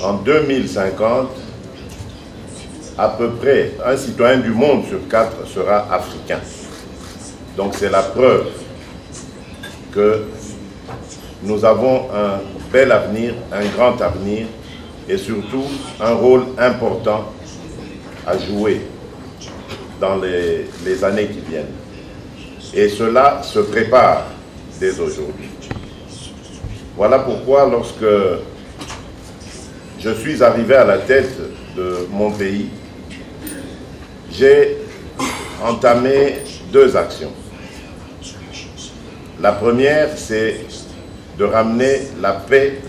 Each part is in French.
en 2050, à peu près un citoyen du monde sur 4 sera africain. Donc c'est la preuve que nous avons un bel avenir, un grand avenir et surtout un rôle important à jouer dans les années qui viennent. Et cela se prépare dès aujourd'hui. Voilà pourquoi lorsque je suis arrivé à la tête de mon pays, j'ai entamé 2 actions. La première, c'est de ramener la paix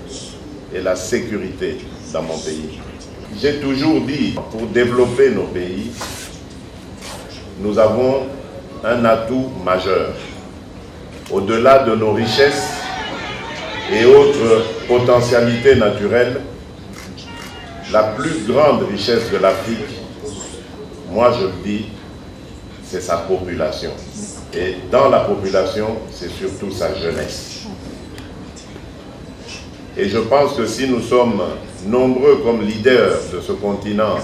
et la sécurité dans mon pays. J'ai toujours dit, pour développer nos pays, nous avons un atout majeur. Au-delà de nos richesses et autres potentialités naturelles, la plus grande richesse de l'Afrique, moi je le dis, c'est sa population. Et dans la population, c'est surtout sa jeunesse. Et je pense que si nous sommes nombreux comme leaders de ce continent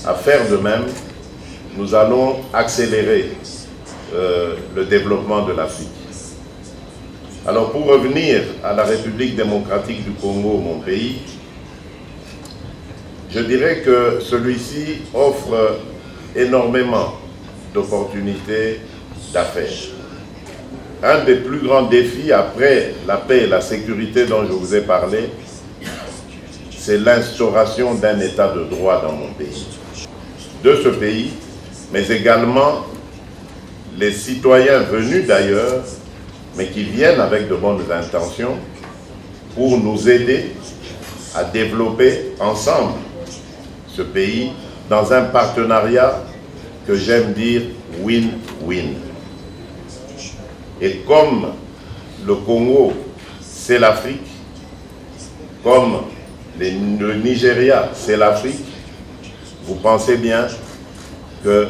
à faire de même, nous allons accélérer le développement de l'Afrique. Alors pour revenir à la République démocratique du Congo, mon pays, je dirais que celui-ci offre énormément d'opportunités d'affaires. Un des plus grands défis après la paix et la sécurité dont je vous ai parlé, c'est l'instauration d'un état de droit dans mon pays. De ce pays, mais également les citoyens venus d'ailleurs, mais qui viennent avec de bonnes intentions pour nous aider à développer ensemble ce pays dans un partenariat que j'aime dire win-win. Et comme le Congo, c'est l'Afrique, comme le Nigeria, c'est l'Afrique, vous pensez bien que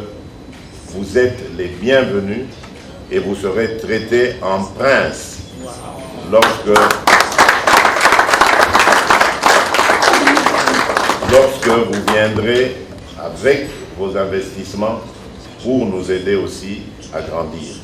vous êtes les bienvenus et vous serez traités en prince lorsque vous viendrez avec vos investissements pour nous aider aussi à grandir.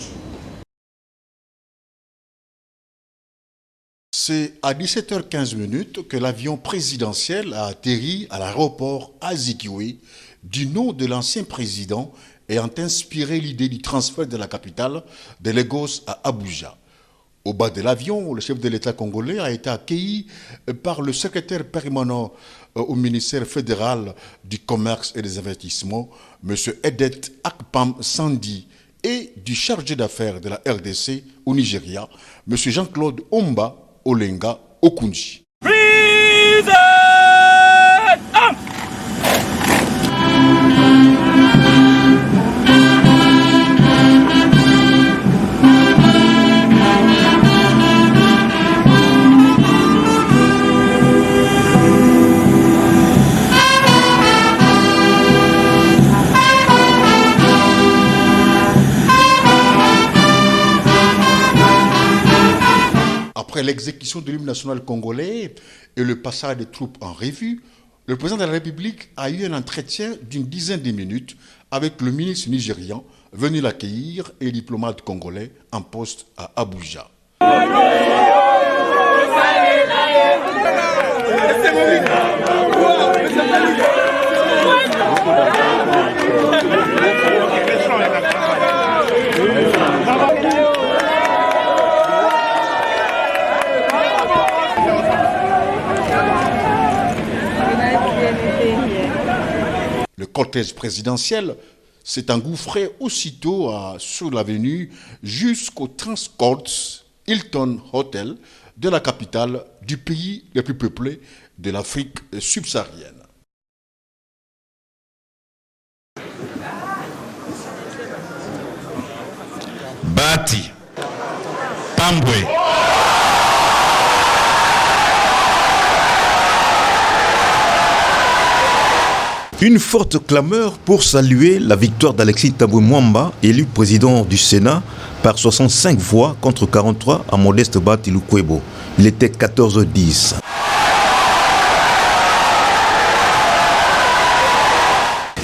C'est à 17h15 que l'avion présidentiel a atterri à l'aéroport Azikiwe du nom de l'ancien président ayant inspiré l'idée du transfert de la capitale de Lagos à Abuja. Au bas de l'avion, le chef de l'État congolais a été accueilli par le secrétaire permanent au ministère fédéral du Commerce et des Investissements, M. Edet Akpam Sandi, et du chargé d'affaires de la RDC au Nigeria, M. Jean-Claude Omba Olenga Okunji. Après l'exécution de l'hymne national congolais et le passage des troupes en revue, le président de la République a eu un entretien d'une dizaine de minutes avec le ministre nigérian venu l'accueillir et le diplomate congolais en poste à Abuja. Le cortège présidentiel s'est engouffré aussitôt sur l'avenue jusqu'au Transcords Hilton Hotel de la capitale du pays le plus peuplé de l'Afrique subsaharienne. Bati, Tambwe. Une forte clameur pour saluer la victoire d'Alexis Tambwe Mwamba, élu président du Sénat par 65 voix contre 43 à Modeste Bati Lukwebo. Il était 14h10.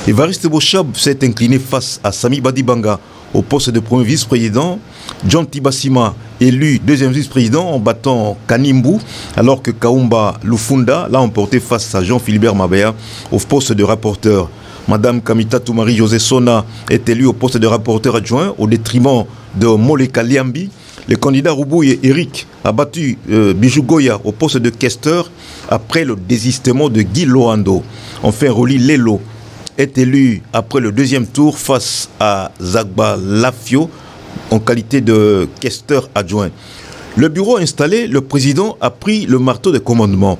Évariste Bochab s'est incliné face à Sami Badibanga au poste de premier vice-président. John Tibassima, élu deuxième vice-président en battant Kanimbu, alors que Kaumba Lufunda l'a emporté face à Jean-Philibert Mabea au poste de rapporteur. Madame Kamitatou Marie-José Sona est élue au poste de rapporteur adjoint au détriment de Moleka Liambi. Le candidat Roubouye Eric a battu Bijou Goya au poste de questeur après le désistement de Guy Loando. Enfin, Roli Lelo est élu après le deuxième tour face à Zagba Lafio en qualité de questeur adjoint. Le bureau installé, le président a pris le marteau de commandement.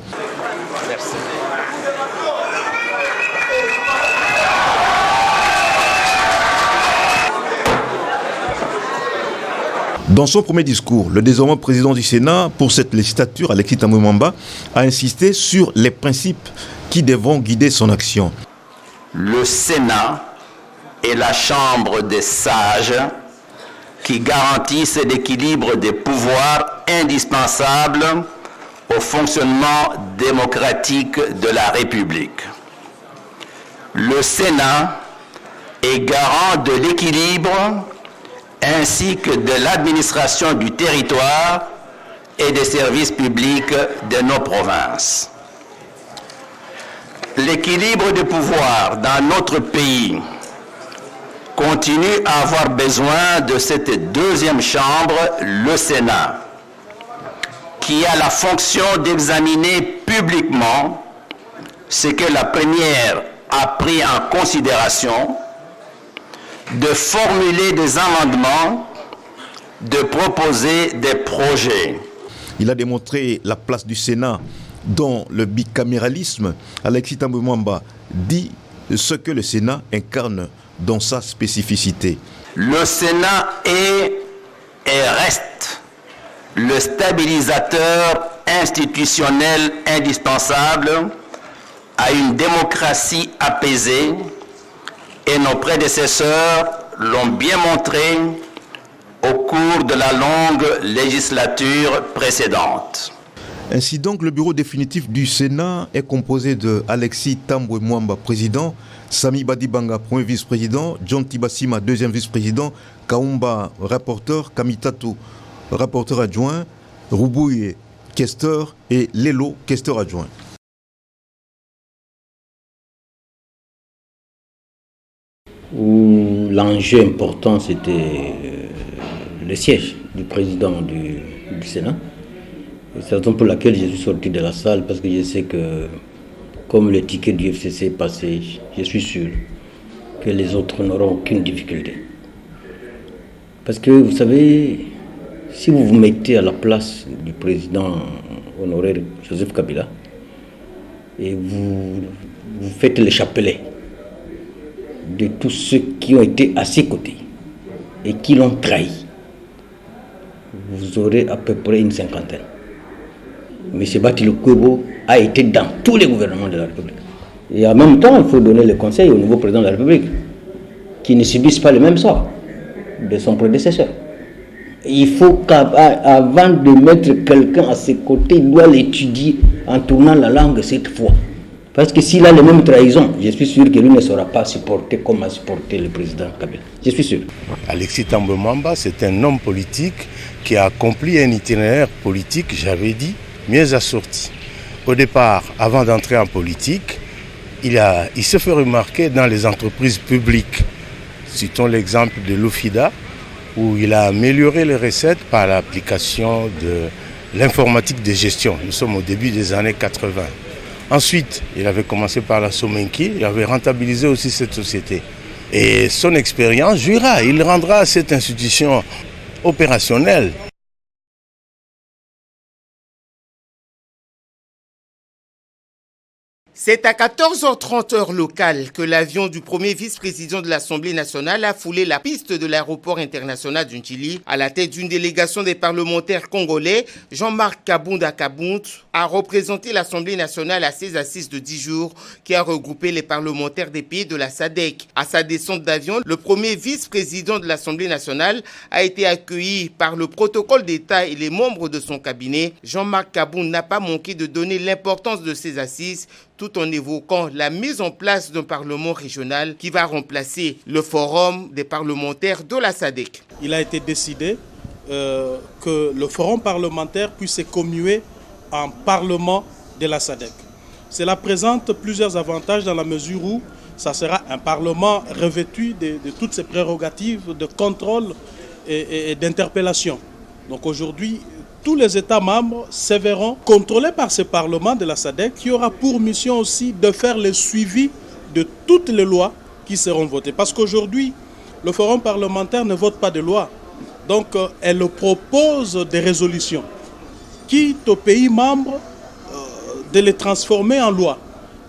Dans son premier discours, le désormais président du Sénat pour cette législature, Alexis Tambwe Mwamba, a insisté sur les principes qui devront guider son action. Le Sénat est la chambre des sages qui garantissent l'équilibre des pouvoirs indispensables au fonctionnement démocratique de la République. Le Sénat est garant de l'équilibre ainsi que de l'administration du territoire et des services publics de nos provinces. L'équilibre des pouvoirs dans notre pays continue à avoir besoin de cette deuxième chambre, le Sénat, qui a la fonction d'examiner publiquement ce que la première a pris en considération, de formuler des amendements, de proposer des projets. Il a démontré la place du Sénat dans le bicaméralisme. Alexis Tambwe Mwamba dit ce que le Sénat incarne dans sa spécificité. Le Sénat est et reste le stabilisateur institutionnel indispensable à une démocratie apaisée, et nos prédécesseurs l'ont bien montré au cours de la longue législature précédente. Ainsi donc, le bureau définitif du Sénat est composé de Alexis Tambwe Mwamba, président, Sami Badibanga, premier vice-président, John Tibassima, deuxième vice-président, Kaumba, rapporteur, Kamitatou, rapporteur adjoint, Roubouye, questeur et Lelo, questeur adjoint. Où l'enjeu important, c'était le siège du président du Sénat. C'est la raison pour laquelle je suis sorti de la salle, parce que je sais que, comme le ticket du FCC est passé, je suis sûr que les autres n'auront aucune difficulté. Parce que, vous savez, si vous vous mettez à la place du président honoraire Joseph Kabila, et vous faites le chapelet de tous ceux qui ont été à ses côtés et qui l'ont trahi, vous aurez à peu près une cinquantaine. M. Bati Lukwebo a été dans tous les gouvernements de la République. Et en même temps, il faut donner le conseil au nouveau président de la République, qui ne subisse pas le même sort de son prédécesseur. Il faut qu'avant de mettre quelqu'un à ses côtés, il doit l'étudier en tournant la langue cette fois. Parce que s'il a les mêmes trahisons, je suis sûr que lui ne saura pas supporter comme a supporté le président Kabila. Je suis sûr. Alexis Tambwe Mwamba, c'est un homme politique qui a accompli un itinéraire politique, j'avais dit, mieux assorti. Au départ, avant d'entrer en politique, il s'est fait remarquer dans les entreprises publiques. Citons l'exemple de l'OFIDA, où il a amélioré les recettes par l'application de l'informatique de gestion. Nous sommes au début des années 80. Ensuite, il avait commencé par la Somenki, il avait rentabilisé aussi cette société. Et son expérience jouira, il rendra cette institution opérationnelle. C'est à 14h30 heure locale que l'avion du premier vice-président de l'Assemblée nationale a foulé la piste de l'aéroport international du Chili à la tête d'une délégation des parlementaires congolais. Jean-Marc Kabunda Kabound a représenté l'Assemblée nationale à ses assises de 10 jours qui a regroupé les parlementaires des pays de la SADC. À sa descente d'avion, le premier vice-président de l'Assemblée nationale a été accueilli par le protocole d'État et les membres de son cabinet. Jean-Marc Kabound n'a pas manqué de donner l'importance de ces assises tout tout en évoquant la mise en place d'un parlement régional qui va remplacer le forum des parlementaires de la SADC. Il a été décidé que le forum parlementaire puisse se commuer en parlement de la SADC. Cela présente plusieurs avantages dans la mesure où ça sera un parlement revêtu de toutes ses prérogatives de contrôle et d'interpellation. Donc aujourd'hui, tous les États membres se verront contrôlés par ce parlement de la SADC qui aura pour mission aussi de faire le suivi de toutes les lois qui seront votées. Parce qu'aujourd'hui, le forum parlementaire ne vote pas de loi. Donc elle propose des résolutions, quitte aux pays membres de les transformer en loi.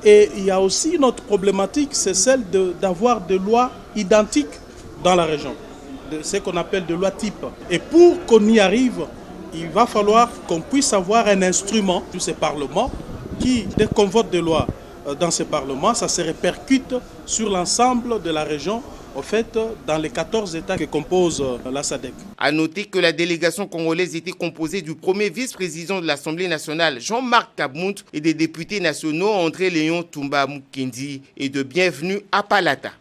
Et il y a aussi une autre problématique, c'est celle d'avoir des lois identiques dans la région, ce qu'on appelle des lois types. Et pour qu'on y arrive, il va falloir qu'on puisse avoir un instrument de ce Parlement qui, dès qu'on vote des lois dans ce Parlement, ça se répercute sur l'ensemble de la région, au fait, dans les 14 États qui composent la SADC. A noter que la délégation congolaise était composée du premier vice-président de l'Assemblée nationale, Jean-Marc Kabount, et des députés nationaux André Léon Toumba Mukendi et de Bienvenue à Palata.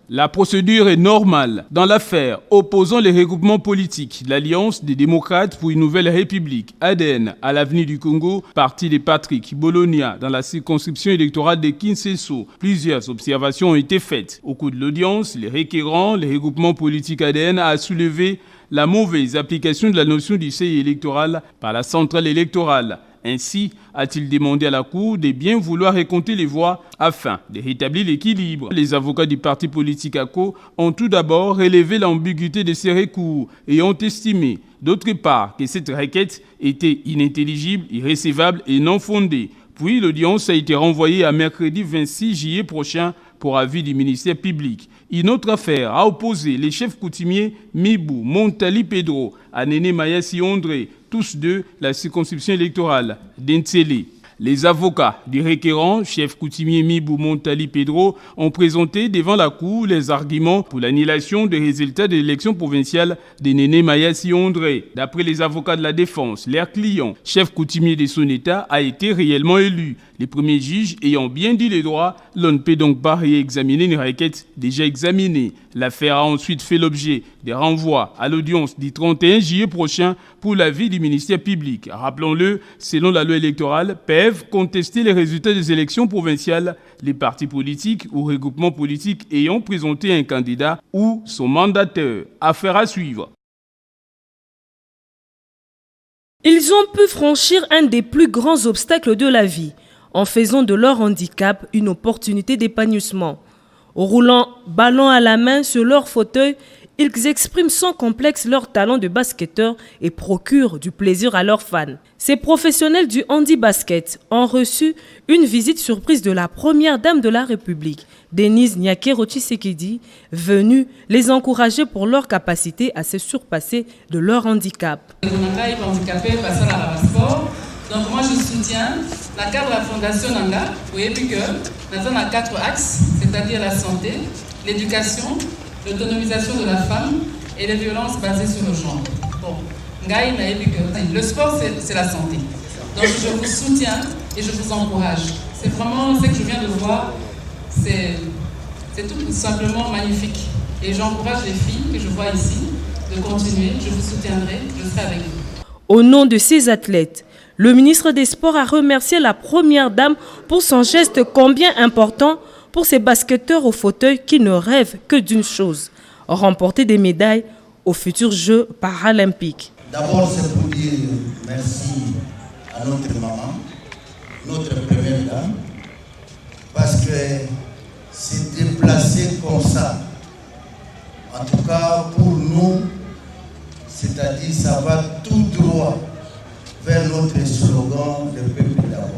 La procédure est normale dans l'affaire opposant les regroupements politiques, l'Alliance des démocrates pour une nouvelle république, ADN, à l'avenir du Congo, parti de Patrick Bologna dans la circonscription électorale de Kinshasa. Plusieurs observations ont été faites. Au cours de l'audience, les requérants, les regroupements politiques ADN a soulevé la mauvaise application de la notion du seuil électoral par la centrale électorale. Ainsi, a-t-il demandé à la Cour de bien vouloir récompter les voix afin de rétablir l'équilibre. Les avocats du parti politique ACO ont tout d'abord relevé l'ambiguïté de ces recours et ont estimé, d'autre part, que cette requête était inintelligible, irrécevable et non fondée. Puis l'audience a été renvoyée à mercredi 26 juillet prochain pour avis du ministère public. Une autre affaire a opposé les chefs coutumiers Mibou Montali Pedro à Néné Mayassi André, tous deux la circonscription électorale d'Entsélé. Les avocats du requérant, chef coutumier Mibou Montali Pedro, ont présenté devant la Cour les arguments pour l'annulation des résultats de l'élection provinciale de Néné Mayassi André. D'après les avocats de la défense, leur client, chef coutumier de son État, a été réellement élu. Les premiers juges ayant bien dit les droits, l'on ne peut donc pas réexaminer une requête déjà examinée. L'affaire a ensuite fait l'objet des renvois à l'audience du 31 juillet prochain pour l'avis du ministère public. Rappelons-le, selon la loi électorale, peuvent contester les résultats des élections provinciales les partis politiques ou regroupements politiques ayant présenté un candidat ou son mandataire. Affaire à suivre. Ils ont pu franchir un des plus grands obstacles de la vie, en faisant de leur handicap une opportunité d'épanouissement. Roulant ballon à la main sur leur fauteuil, ils expriment sans complexe leur talent de basketteur et procurent du plaisir à leurs fans. Ces professionnels du handi-basket ont reçu une visite surprise de la première dame de la République, Denise Nyakero Tshisekedi, venue les encourager pour leur capacité à se surpasser de leur handicap. Donc moi je soutiens la cadre de la Fondation Nanga, vous voyez plus que nous avons 4 axes, c'est-à-dire la santé, l'éducation, l'autonomisation de la femme et les violences basées sur le genre. Bon, le sport c'est la santé. Donc je vous soutiens et je vous encourage. C'est vraiment ce que je viens de voir, c'est tout simplement magnifique. Et j'encourage les filles que je vois ici de continuer, je vous soutiendrai, je serai avec vous. Au nom de ces athlètes, le ministre des Sports a remercié la première dame pour son geste combien important pour ces basketteurs au fauteuil qui ne rêvent que d'une chose, remporter des médailles aux futurs Jeux paralympiques. D'abord, c'est pour dire merci à notre maman, notre première dame, parce que c'est déplacé comme ça. En tout cas, pour nous, c'est-à-dire ça va tout droit vers notre slogan, le peuple d'abord.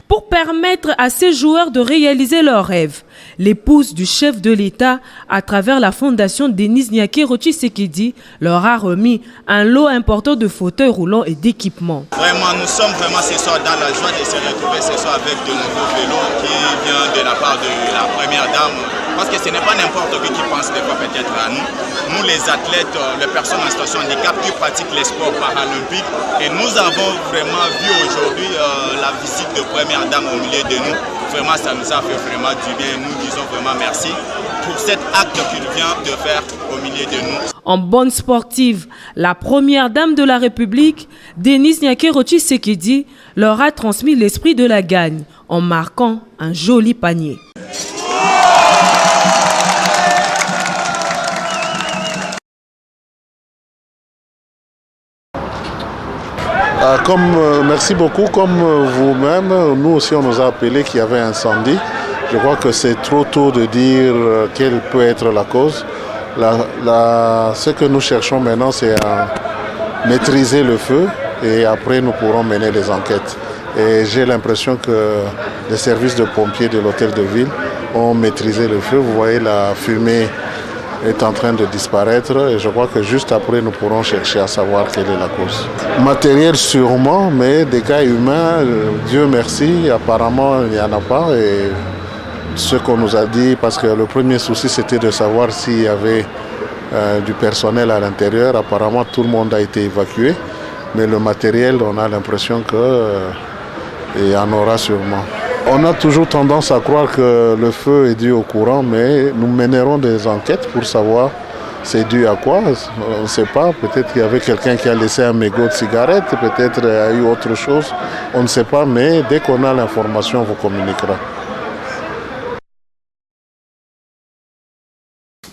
Pour permettre à ces joueurs de réaliser leurs rêves, l'épouse du chef de l'État, à travers la fondation Denise Nyakero Tshisekedi, leur a remis un lot important de fauteuils roulants et d'équipements. Vraiment, nous sommes vraiment ce soir dans la joie de se retrouver ce soir avec de nouveaux vélos qui viennent de la part de la première dame parce que ce n'est pas n'importe qui pense des fois peut-être à nous. Nous les athlètes, les personnes en situation de handicap qui pratiquent les sports paralympiques, et nous avons vraiment vu aujourd'hui la visite de Première Dame au milieu de nous. Vraiment, ça nous a fait vraiment du bien. Nous disons vraiment merci pour cet acte qu'il vient de faire au milieu de nous. En bonne sportive, la Première Dame de la République, Denise Nyakerochi-Sekedi, leur a transmis l'esprit de la gagne en marquant un joli panier. Merci beaucoup. Comme vous-même, nous aussi on nous a appelé qu'il y avait un incendie. Je crois que c'est trop tôt de dire quelle peut être la cause. Ce que nous cherchons maintenant, c'est à maîtriser le feu et après nous pourrons mener les enquêtes. Et j'ai l'impression que les services de pompiers de l'hôtel de ville ont maîtrisé le feu. Vous voyez, la fumée est en train de disparaître et je crois que juste après nous pourrons chercher à savoir quelle est la cause. Matériel sûrement, mais des cas humains, Dieu merci, apparemment il n'y en a pas. Et ce qu'on nous a dit, parce que le premier souci c'était de savoir s'il y avait du personnel à l'intérieur. Apparemment tout le monde a été évacué, mais le matériel, on a l'impression qu'il y en aura sûrement. On a toujours tendance à croire que le feu est dû au courant, mais nous mènerons des enquêtes pour savoir c'est dû à quoi. On ne sait pas, peut-être qu'il y avait quelqu'un qui a laissé un mégot de cigarette, peut-être il y a eu autre chose, on ne sait pas, mais dès qu'on a l'information, on vous communiquera.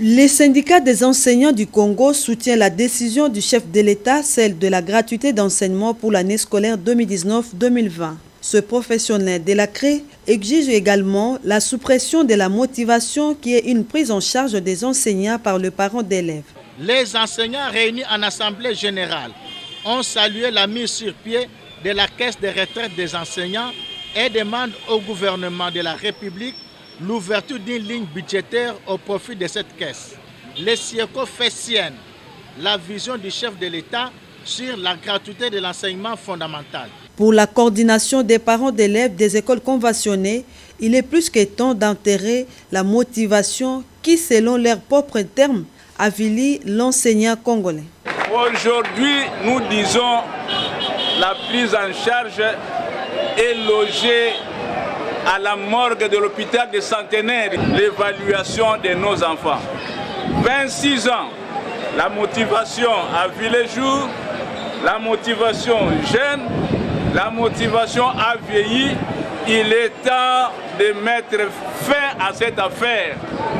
Les syndicats des enseignants du Congo soutiennent la décision du chef de l'État, celle de la gratuité d'enseignement pour l'année scolaire 2019-2020. Ce professionnel de la CRE exige également la suppression de la motivation qui est une prise en charge des enseignants par le parent d'élèves. Les enseignants réunis en assemblée générale ont salué la mise sur pied de la caisse de retraite des enseignants et demandent au gouvernement de la République l'ouverture d'une ligne budgétaire au profit de cette caisse. Les SIECO fait sienne la vision du chef de l'État sur la gratuité de l'enseignement fondamental. Pour la coordination des parents d'élèves des écoles conventionnées, il est plus que temps d'enterrer la motivation qui, selon leurs propres termes, avilit l'enseignant congolais. Aujourd'hui, nous disons la prise en charge est logée à la morgue de l'hôpital de Centenaire, l'évaluation de nos enfants. 26 ans, la motivation a vu le jour, la motivation jeune, la motivation a vieilli. Il est temps de mettre fin à cette affaire.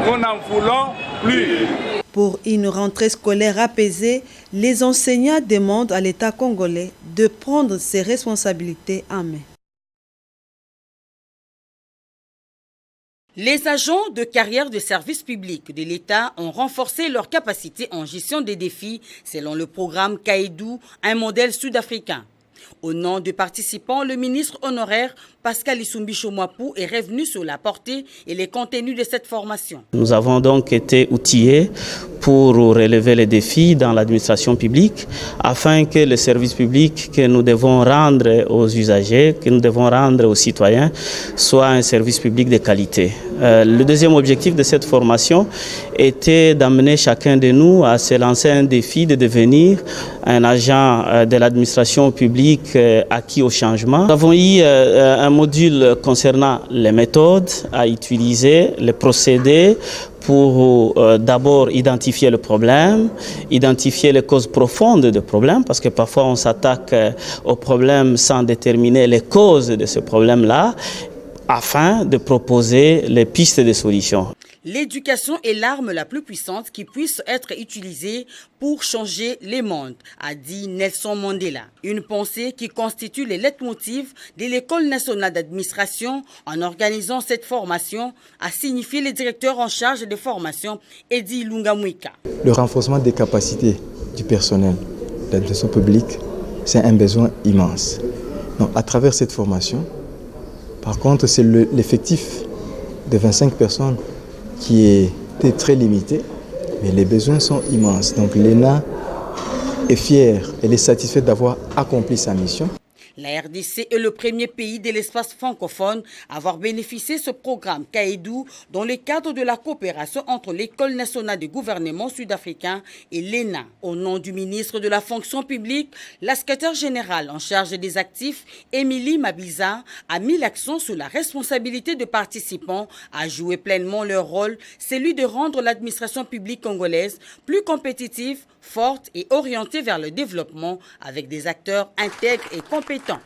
Nous n'en voulons plus. Pour une rentrée scolaire apaisée, les enseignants demandent à l'État congolais de prendre ses responsabilités en main. Les agents de carrière de service public de l'État ont renforcé leur capacité en gestion des défis selon le programme Kaidou, un modèle sud-africain. Au nom des participants, le ministre honoraire Pascal Issumbi Chomapou est revenu sur la portée et les contenus de cette formation. Nous avons donc été outillés pour relever les défis dans l'administration publique afin que le service public que nous devons rendre aux usagers, que nous devons rendre aux citoyens, soit un service public de qualité. Le deuxième objectif de cette formation était d'amener chacun de nous à se lancer un défi de devenir un agent de l'administration publique acquis au changement. Nous avons eu un module concernant les méthodes à utiliser, les procédés pour d'abord identifier le problème, identifier les causes profondes du problème, parce que parfois on s'attaque au problème sans déterminer les causes de ce problème-là, afin de proposer les pistes de solutions. L'éducation est l'arme la plus puissante qui puisse être utilisée pour changer les mondes, a dit Nelson Mandela. Une pensée qui constitue les leitmotivs de l'École nationale d'administration en organisant cette formation, a signifié le directeur en charge des formations, Eddie Lungamwika. Le renforcement des capacités du personnel de l'administration publique, c'est un besoin immense. Donc, à travers cette formation, par contre, c'est l'effectif de 25 personnes qui était très limité, mais les besoins sont immenses. Donc l'ENA est fière, elle est satisfaite d'avoir accompli sa mission. La RDC est le premier pays de l'espace francophone à avoir bénéficié de ce programme Kaidou dans le cadre de la coopération entre l'École nationale de gouvernement sud-africain et l'ENA. Au nom du ministre de la fonction publique, la secrétaire générale en charge des actifs, Émilie Mabiza, a mis l'accent sur la responsabilité des participants à jouer pleinement leur rôle, celui de rendre l'administration publique congolaise plus compétitive, forte et orientée vers le développement avec des acteurs intègres et compétents.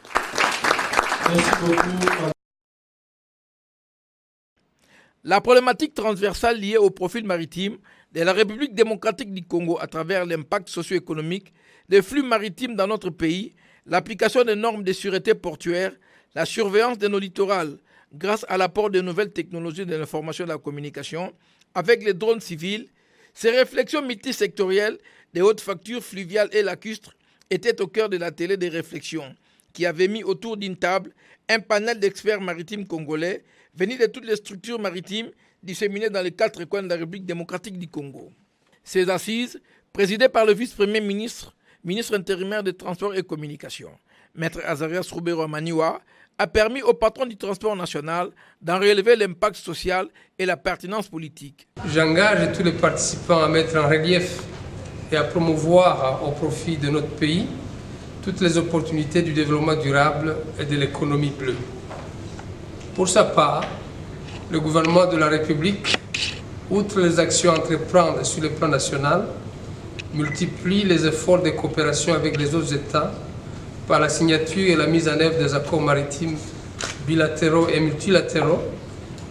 Merci beaucoup. La problématique transversale liée au profil maritime de la République démocratique du Congo à travers l'impact socio-économique des flux maritimes dans notre pays, l'application des normes de sûreté portuaire, la surveillance de nos littorales grâce à l'apport de nouvelles technologies de l'information et de la communication avec les drones civils, ces réflexions multisectorielles des hautes factures fluviales et lacustres étaient au cœur de l'atelier des réflexions qui avait mis autour d'une table un panel d'experts maritimes congolais venus de toutes les structures maritimes disséminées dans les 4 coins de la République démocratique du Congo. Ces assises, présidées par le vice-premier ministre, ministre intérimaire des Transports et Communications, Maître Azarias Roubero Maniwa, a permis au patron du transport national d'en relever l'impact social et la pertinence politique. J'engage tous les participants à mettre en relief et à promouvoir au profit de notre pays toutes les opportunités du développement durable et de l'économie bleue. Pour sa part, le gouvernement de la République, outre les actions à entreprendre sur le plan national, multiplie les efforts de coopération avec les autres États par la signature et la mise en œuvre des accords maritimes bilatéraux et multilatéraux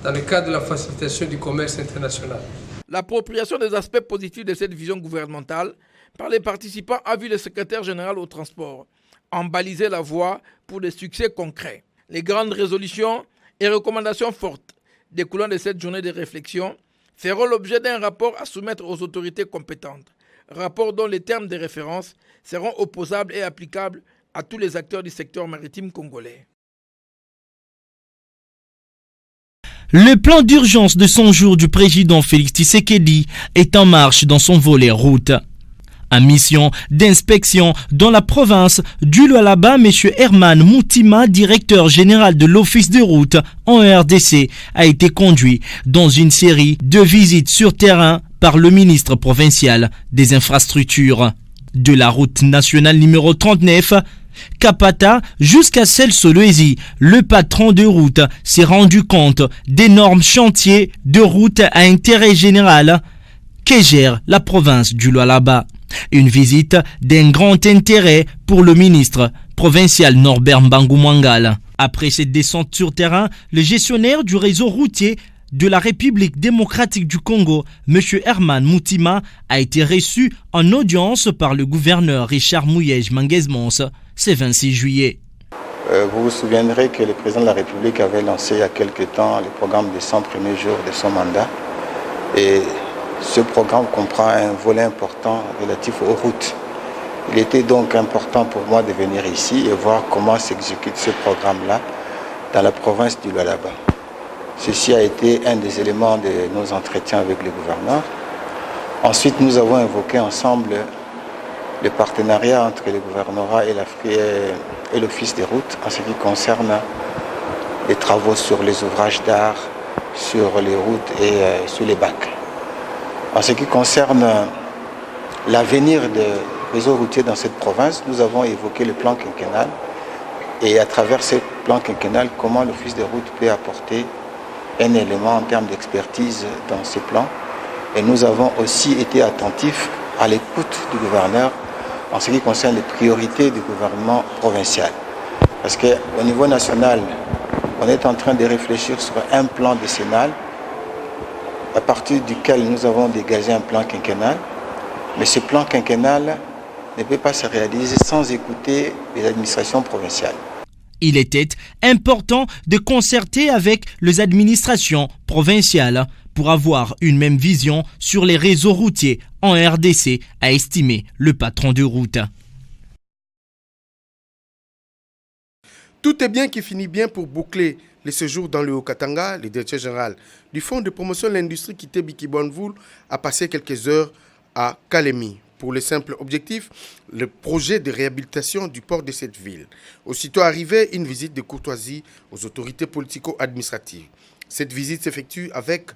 dans le cadre de la facilitation du commerce international. L'appropriation des aspects positifs de cette vision gouvernementale par les participants a vu le secrétaire général au transport en baliser la voie pour des succès concrets. Les grandes résolutions et recommandations fortes découlant de cette journée de réflexion feront l'objet d'un rapport à soumettre aux autorités compétentes, rapport dont les termes de référence seront opposables et applicables à tous les acteurs du secteur maritime congolais. Le plan d'urgence de 100 jours du président Félix Tshisekedi est en marche dans son volet route. En mission d'inspection dans la province du Lualaba, M. Herman Moutima, directeur général de l'Office de route en RDC, a été conduit dans une série de visites sur terrain par le ministre provincial des infrastructures. De la route nationale numéro 39, Kapata jusqu'à Celle-Solwezi, le patron de route s'est rendu compte d'énormes chantiers de route à intérêt général que gère la province du Lualaba. Une visite d'un grand intérêt pour le ministre provincial Norbert Mbangu Mwangal. Après cette descente sur terrain, le gestionnaire du réseau routier de la République démocratique du Congo, M. Herman Moutima, a été reçu en audience par le gouverneur Richard Mouyej Manguez-Mons ce 26 juillet. Vous vous souviendrez que le président de la République avait lancé il y a quelque temps le programme des 100 premiers jours de son mandat. Et ce programme comprend un volet important relatif aux routes. Il était donc important pour moi de venir ici et voir comment s'exécute ce programme-là dans la province du Lualaba. Ceci a été un des éléments de nos entretiens avec le gouverneur. Ensuite, nous avons évoqué ensemble le partenariat entre le gouvernorat et l'Office des routes en ce qui concerne les travaux sur les ouvrages d'art, sur les routes et sur les bacs. En ce qui concerne l'avenir des réseaux routiers dans cette province, nous avons évoqué le plan quinquennal et à travers ce plan quinquennal, comment l'Office des routes peut apporter un élément en termes d'expertise dans ces plans. Et nous avons aussi été attentifs à l'écoute du gouverneur en ce qui concerne les priorités du gouvernement provincial. Parce qu'au niveau national, on est en train de réfléchir sur un plan décennal à partir duquel nous avons dégagé un plan quinquennal. Mais ce plan quinquennal ne peut pas se réaliser sans écouter les administrations provinciales. Il était important de concerter avec les administrations provinciales pour avoir une même vision sur les réseaux routiers en RDC, a estimé le patron de route. Tout est bien qui finit bien pour boucler les séjours dans le Haut-Katanga. Le directeur général du Fonds de promotion de l'industrie Kité Biki Bonnevoul a passé quelques heures à Kalemi. pour le simple objectif, le projet de réhabilitation du port de cette ville. Aussitôt arrivé, une visite de courtoisie aux autorités politico-administratives. Cette visite s'effectue avec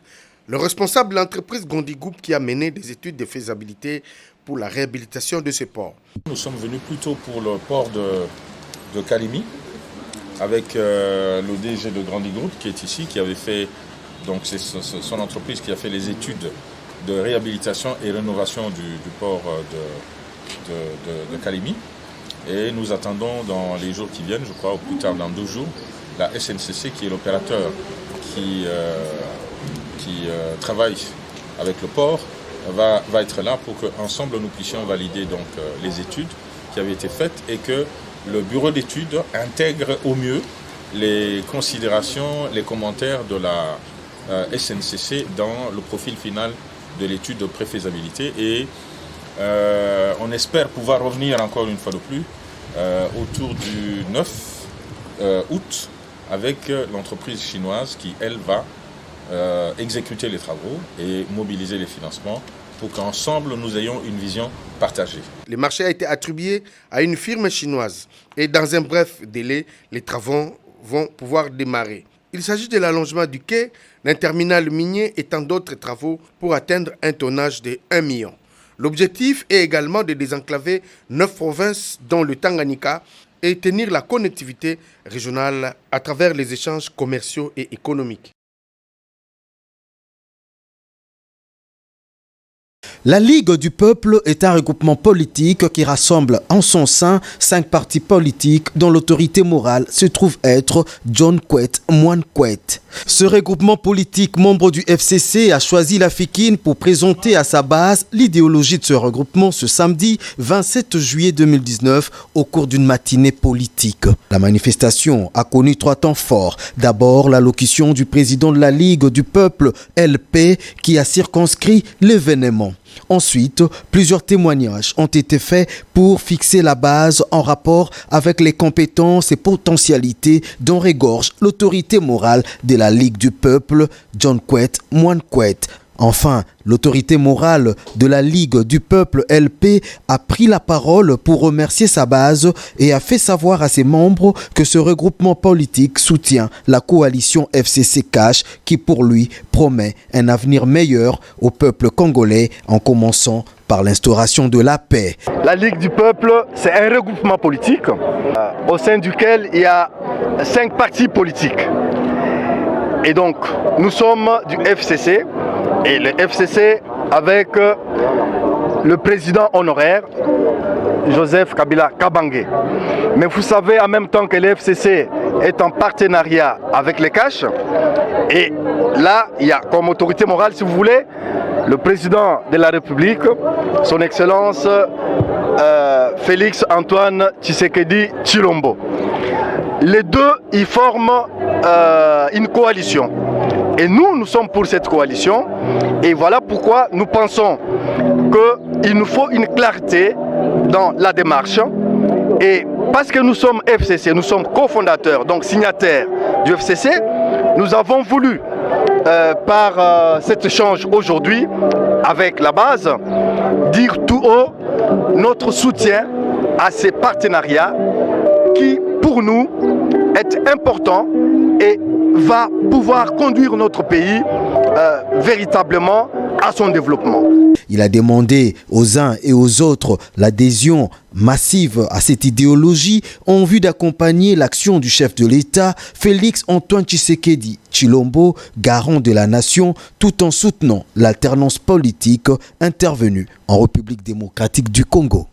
le responsable de l'entreprise Gondi Group qui a mené des études de faisabilité pour la réhabilitation de ce port. Nous sommes venus plutôt pour le port de Kalimi avec le DG de Gondi Group qui est ici, qui avait fait, donc c'est son entreprise qui a fait les études de réhabilitation et rénovation du port de Kalimi. Et nous attendons dans les jours qui viennent, je crois au plus tard dans 2 jours, la SNCC qui est l'opérateur qui travaille avec le port va être là pour qu'ensemble nous puissions valider donc, les études qui avaient été faites et que le bureau d'études intègre au mieux les considérations, les commentaires de la SNCC dans le profil final de l'étude de préfaisabilité. Et on espère pouvoir revenir encore une fois de plus autour du 9 août avec l'entreprise chinoise qui, elle, va exécuter les travaux et mobiliser les financements pour qu'ensemble nous ayons une vision partagée. Le marché a été attribué à une firme chinoise et dans un bref délai, les travaux vont pouvoir démarrer. Il s'agit de l'allongement du quai, d'un terminal minier et tant d'autres travaux pour atteindre un tonnage de 1 million. L'objectif est également de désenclaver 9 provinces dont le Tanganyika et tenir la connectivité régionale à travers les échanges commerciaux et économiques. La Ligue du peuple est un regroupement politique qui rassemble en son sein 5 partis politiques dont l'autorité morale se trouve être John Kwet Moine Kwet. Ce regroupement politique, membre du FCC, a choisi la FIKIN pour présenter à sa base l'idéologie de ce regroupement ce samedi 27 juillet 2019 au cours d'une matinée politique. La manifestation a connu 3 temps forts. D'abord, l'allocution du président de la Ligue du peuple, LP, qui a circonscrit l'événement. Ensuite, plusieurs témoignages ont été faits pour fixer la base en rapport avec les compétences et potentialités dont regorge l'autorité morale de la Ligue du peuple, John Kwet Moine Kwet. Enfin, l'autorité morale de la Ligue du peuple LP a pris la parole pour remercier sa base et a fait savoir à ses membres que ce regroupement politique soutient la coalition FCC Cash qui pour lui promet un avenir meilleur au peuple congolais en commençant par l'instauration de la paix. La Ligue du peuple, c'est un regroupement politique au sein duquel il y a 5 partis politiques. Et donc, nous sommes du FCC, et le FCC avec le président honoraire, Joseph Kabila Kabange. Mais vous savez en même temps que le FCC est en partenariat avec les Cash. Et là, il y a comme autorité morale, si vous voulez, le président de la République, son Excellence Félix Antoine Tshisekedi Tshilombo. Les deux, ils forment une coalition. Et nous sommes pour cette coalition. Et voilà pourquoi nous pensons qu'il nous faut une clarté dans la démarche. Et parce que nous sommes FCC, nous sommes cofondateurs, donc signataires du FCC, nous avons voulu, par cet échange aujourd'hui avec la base, dire tout haut notre soutien à ces partenariats qui, pour nous, est important et va pouvoir conduire notre pays véritablement à son développement. Il a demandé aux uns et aux autres l'adhésion massive à cette idéologie en vue d'accompagner l'action du chef de l'État, Félix Antoine Tshisekedi Tshilombo, garant de la nation, tout en soutenant l'alternance politique intervenue en République démocratique du Congo.